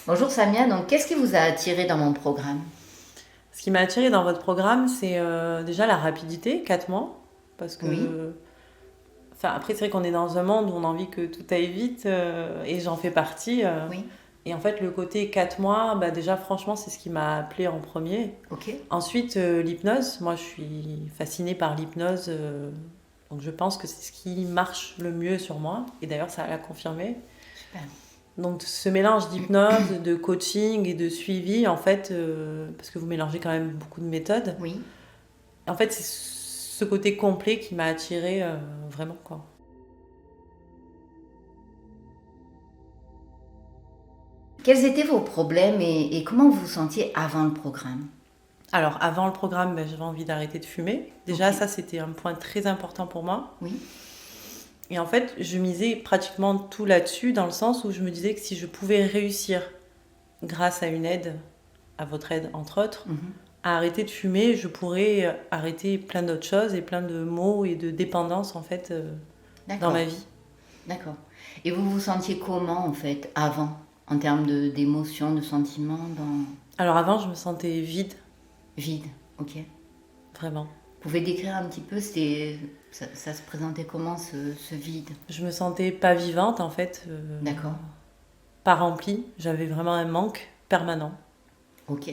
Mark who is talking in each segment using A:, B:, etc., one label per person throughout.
A: Bonjour Samia, donc qu'est-ce qui vous a attiré dans mon programme?
B: Ce qui m'a attiré dans votre programme, c'est déjà la rapidité, 4 mois. Parce
A: Oui,
B: que, enfin, après, c'est vrai qu'on est dans un monde où on a envie que tout aille vite, et j'en fais partie.
A: oui,
B: Et en fait, le côté 4 mois, bah, déjà, franchement, c'est ce qui m'a appelé en premier.
A: ok,
B: Ensuite, l'hypnose. Moi, je suis fascinée par l'hypnose. Donc, je pense que c'est ce qui marche le mieux sur moi. Et d'ailleurs, ça l'a confirmé.
A: super.
B: Donc ce mélange d'hypnose, de coaching et de suivi, en fait, parce que vous mélangez quand même beaucoup de méthodes,
A: Oui.
B: en fait c'est ce côté complet qui m'a attiré vraiment quoi.
A: Quels étaient vos problèmes et comment vous vous sentiez avant le programme?
B: Alors avant le programme, ben, j'avais envie d'arrêter de fumer.
A: Ok,
B: Déjà ça c'était un point très important pour moi.
A: oui,
B: Et en fait je misais pratiquement tout là-dessus dans le sens où je me disais que si je pouvais réussir grâce à une aide, à votre aide entre autres,
A: mhm,
B: à arrêter de fumer, je pourrais arrêter plein d'autres choses et plein de maux et de dépendances en fait dans ma
A: d'accord,
B: vie.
A: d'accord. Et vous vous sentiez comment en fait avant, en termes d'émotions, de sentiments, dans
B: Alors avant, je me sentais vide,
A: vide, ok. Vous
B: vraiment.
A: pouvez décrire un petit peu, ça se présentait comment ce vide?
B: Je me sentais pas vivante en fait,
A: D'accord,
B: pas remplie. J'avais vraiment un manque permanent.
A: ok.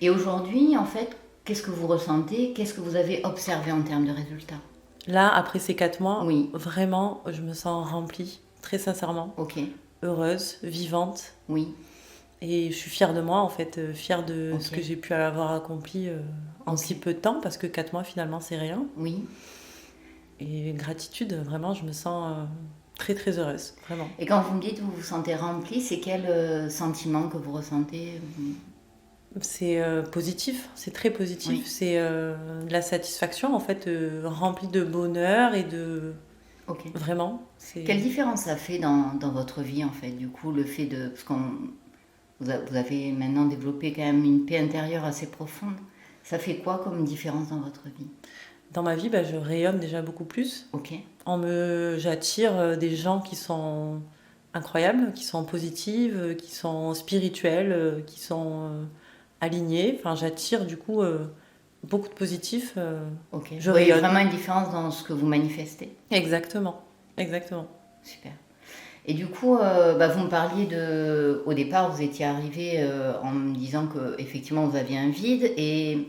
A: Et aujourd'hui, en fait, qu'est-ce que vous ressentez? Qu'est-ce que vous avez observé en termes de résultats?
B: Là, après ces 4 mois,
A: Oui,
B: vraiment, je me sens remplie, très sincèrement,
A: ok,
B: heureuse, vivante.
A: oui,
B: Et je suis fière de moi en fait, fière de ce
A: ok,
B: que j'ai pu avoir accompli en
A: ok,
B: si peu de temps, parce que 4 mois finalement c'est rien.
A: oui.
B: Et gratitude, vraiment, je me sens très très heureuse, vraiment.
A: Et quand vous me dites que vous vous sentez rempli, c'est quel sentiment que vous ressentez?
B: C'est positif, c'est très positif,
A: Oui,
B: c'est de la satisfaction en fait, remplie de bonheur et de...
A: ok.
B: Vraiment, c'est...
A: Quelle différence ça fait dans votre vie, en fait, du coup, le fait de... Parce vous avez maintenant développé quand même une paix intérieure assez profonde. Ça fait quoi comme différence dans votre vie?
B: Dans ma vie, bah, je rayonne déjà beaucoup plus.
A: Ok,
B: J'attire des gens qui sont incroyables, qui sont positives, qui sont spirituels, qui sont alignés. Enfin, j'attire du coup beaucoup de positifs.
A: ok. Vous
B: Je
A: voyez
B: rayonne.
A: vraiment une différence dans ce que vous manifestez?
B: Exactement, exactement.
A: Super. Et du coup, bah, vous me parliez de... Au départ, vous étiez arrivé en me disant que effectivement vous aviez un vide et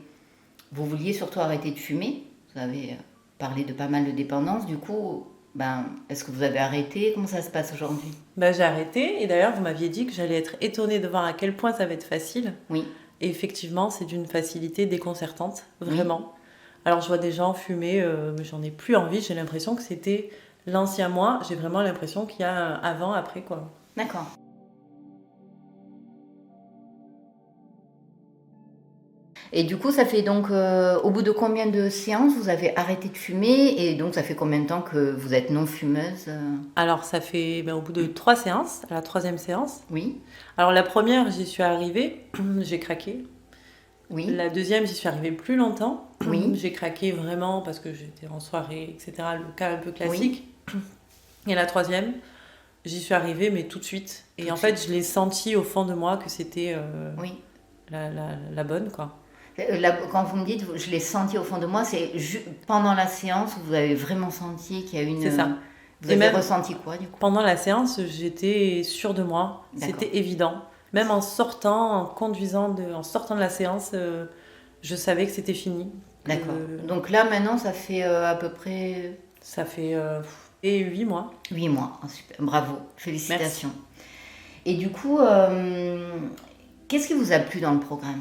A: vous vouliez surtout arrêter de fumer. Vous avez parlé de pas mal de dépendances. Du coup, ben, est-ce que vous avez arrêté? Comment ça se passe aujourd'hui?
B: Bah, j'ai arrêté et d'ailleurs vous m'aviez dit que j'allais être étonnée de voir à quel point ça va être facile.
A: Oui,
B: Et effectivement, c'est d'une facilité déconcertante,
A: oui,
B: vraiment. Alors je vois des gens fumer, mais j'en ai plus envie. J'ai l'impression que c'était l'ancien moi. J'ai vraiment l'impression qu'il y a un avant, après quoi.
A: d'accord. Et du coup, ça fait donc, au bout de combien de séances vous avez arrêté de fumer? Et donc, ça fait combien de temps que vous êtes non fumeuse?
B: Alors ça fait ben, au bout de 3 séances, à la troisième séance.
A: Oui,
B: Alors la première, j'y suis arrivée, j'ai craqué.
A: oui,
B: La deuxième, j'y suis arrivée plus longtemps.
A: oui,
B: J'ai craqué vraiment parce que j'étais en soirée, etc. Le cas un peu
A: oui,
B: classique. Et la troisième, j'y suis arrivée, mais tout de suite. Et
A: tout de
B: en fait,
A: suite.
B: je l'ai senti au fond de moi que c'était
A: Oui.
B: la bonne, quoi.
A: Quand vous me dites, je l'ai senti au fond de moi, c'est pendant la séance, vous avez vraiment senti qu'il y a
B: C'est
A: une...
B: ça.
A: Vous
B: Et
A: avez
B: même
A: ressenti quoi du coup?
B: pendant la séance, j'étais sûre de moi.
A: D'accord,
B: C'était évident. Même en sortant, en sortant de la séance, je savais que c'était fini. Que
A: d'accord. Donc là maintenant, ça fait à peu près
B: ça fait et 8 mois.
A: 8 mois. Ah, super. Bravo,
B: Merci.
A: félicitations. Et du coup, qu'est-ce qui vous a plu dans le programme?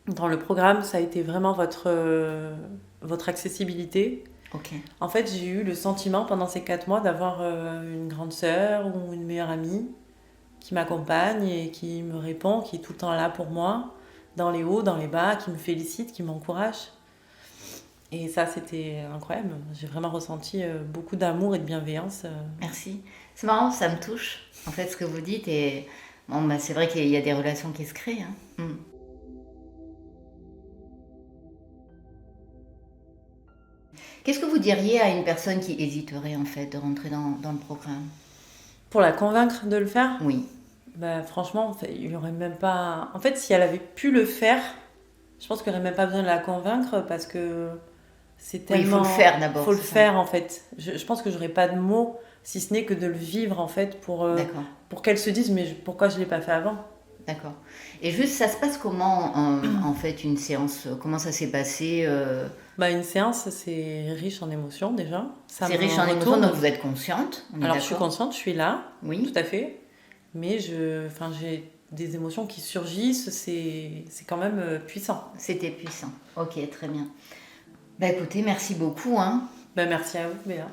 B: Dans le programme, ça a été vraiment votre accessibilité.
A: Ok,
B: En fait, j'ai eu le sentiment pendant ces 4 mois d'avoir une grande sœur ou une meilleure amie qui m'accompagne et qui me répond, qui est tout le temps là pour moi, dans les hauts, dans les bas, qui me félicite, qui m'encourage. Et ça, c'était incroyable. J'ai vraiment ressenti beaucoup d'amour et de bienveillance.
A: merci. C'est marrant, ça me touche, en fait, ce que vous dites. Et bon, bah, c'est vrai qu'il y a des relations qui se créent, hein. Mm. Qu'est-ce que vous diriez à une personne qui hésiterait, en fait, de rentrer dans le programme?
B: Pour la convaincre de le faire,
A: Oui,
B: Bah, franchement, en fait, il y aurait même pas. En fait, si elle avait pu le faire, je pense qu'il n'y aurait même pas besoin de la convaincre parce que c'est
A: Oui, il faut le
B: tellement.
A: faire d'abord,
B: Faut le
A: c'est ça.
B: faire en fait. Je pense que j'aurais pas de mots si ce n'est que de le vivre en fait
A: D'accord,
B: pour qu'elle se dise mais pourquoi je l'ai pas fait avant?
A: d'accord. Et juste, ça se passe comment en fait une séance? Comment ça s'est passé
B: Bah, une séance, c'est riche en émotions déjà. Ça
A: C'est
B: me
A: riche en émotions, donc
B: retourne.
A: vous êtes consciente, on est
B: Alors, je suis
A: d'accord?
B: consciente, je suis là, tout
A: Oui,
B: à fait. Mais enfin, j'ai des émotions qui surgissent, c'est quand même puissant.
A: c'était puissant. Ok, très bien. Bah écoutez, merci beaucoup, hein.
B: Ben, merci à vous, Béa.